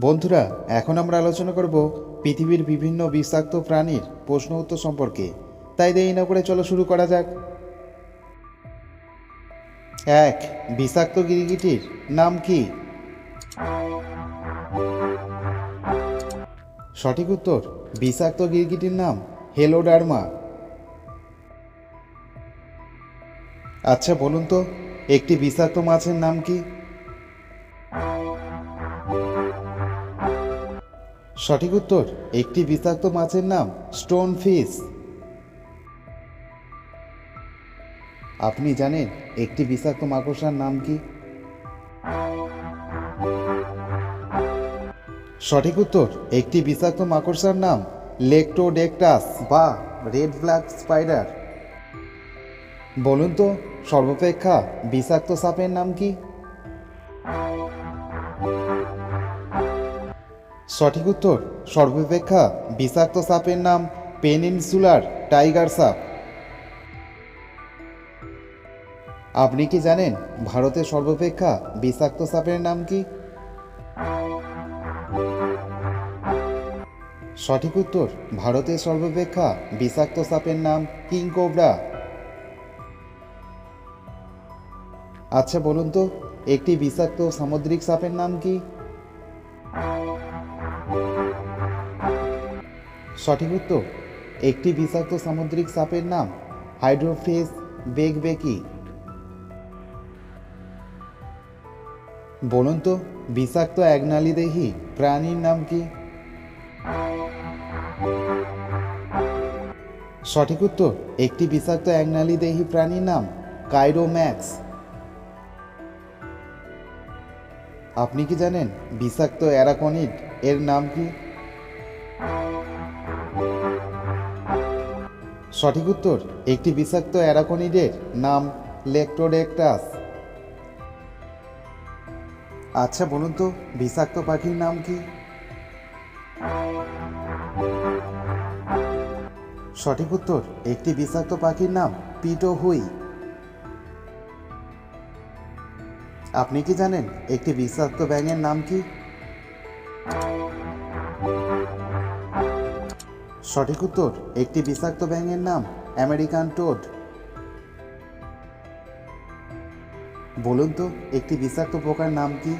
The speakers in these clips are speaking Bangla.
বন্ধুরা, এখন আমরা আলোচনা করব পৃথিবীর বিভিন্ন বিষাক্ত প্রাণীর প্রশ্ন উত্তর সম্পর্কে। তাই দেরি না করে চলো শুরু করা যাক। 1. বিষাক্ত গিরগিটির নাম কি? সঠিক উত্তর, বিষাক্ত গিরগিটির নাম হেলোডার্মা। আচ্ছা বলুন তো, একটি বিষাক্ত মাছের নাম কি? সঠিক উত্তর, একটি বিষাক্ত মাছের নাম স্টোন ফিশ। আপনি জানেন একটি বিষাক্ত মাকড়সার নাম কি? সঠিক উত্তর, একটি বিষাক্ত মাকড়সার নাম লেক্টোডেক্টাস বা রেড ব্ল্যাক স্পাইডার। বলুন তো, সর্বাপেক্ষা বিষাক্ত সাপের নাম কি? সঠিক উত্তর, সর্বাপেক্ষা বিষাক্ত সাপের নাম পেনিনসুলার টাইগার সাপ। আপনি কি জানেন ভারতের সর্বাপেক্ষা বিষাক্ত সাপের নাম কি? সঠিক উত্তর, ভারতের সর্বাপেক্ষা বিষাক্ত সাপের নাম কিং কোবরা। আচ্ছা বলুন তো, একটি বিষাক্ত সামুদ্রিক সাপের নাম কি? সঠিক উত্তর, একটি বিষাক্ত সামুদ্রিক সাপের নাম হাইড্রোফিস বেকবেকি। বলুন তো, বিষাক্ত একনালীদেহী প্রাণীর নাম কি? সঠিক উত্তর, একটি বিষাক্ত একনালীদেহী প্রাণীর নাম কাইরোম্যাক্স। আপনি কি জানেন বিষাক্ত অ্যারাকনিড এর নাম কি? সঠিক উত্তর, একটি বিষাক্ত অ্যারাকনিডের নাম লেক্টোডেক্টাস। আচ্ছা বলুন তো, বিষাক্ত পাখির নাম কি? সঠিক উত্তর, একটি বিষাক্ত পাখির নাম পিটোহুই। আপনি কি জানেন একটি বিষাক্ত ব্যাঙের নাম কি? সঠিক উত্তর, একটি বিষাক্ত ব্যাঙের নাম আমেরিকান টোড। বলুন তো, একটি বিষাক্ত পোকার নাম কি?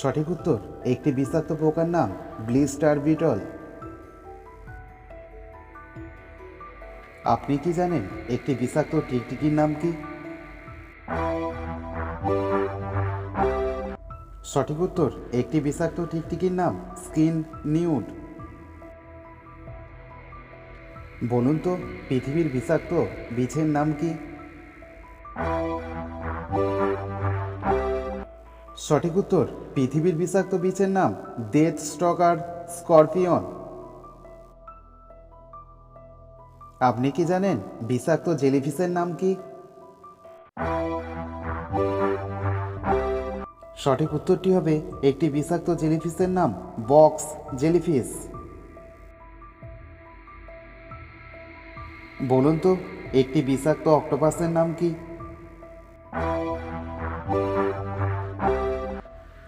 সঠিক উত্তর, একটি বিষাক্ত পোকার নাম ব্লিস্টার বিটল। আপনি কি জানেন একটি বিষাক্ত টিকটিকির নাম কি? সঠিক উত্তর, একটি বিষাক্ত টিকটিকির নাম স্কিন নিউড। বলুন তো, পৃথিবীর বিষাক্ত বিছের নাম কি? সঠিক উত্তর, পৃথিবীর বিষাক্ত বিছের নাম ডেথ স্টকার স্করপিয়ন। আপনি কি জানেন বিষাক্ত জেলিফিশের নাম কি? সঠিক উত্তরটি হবে একটি বিষাক্ত জেলিফিশের নাম বক্স জেলিফিশ। বলুন তো, একটি বিষাক্ত অক্টোপাসের নাম কি?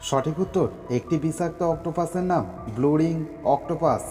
সঠিক উত্তর, একটি বিষাক্ত অক্টোপাসের নাম ব্লু রিং অক্টোপাস।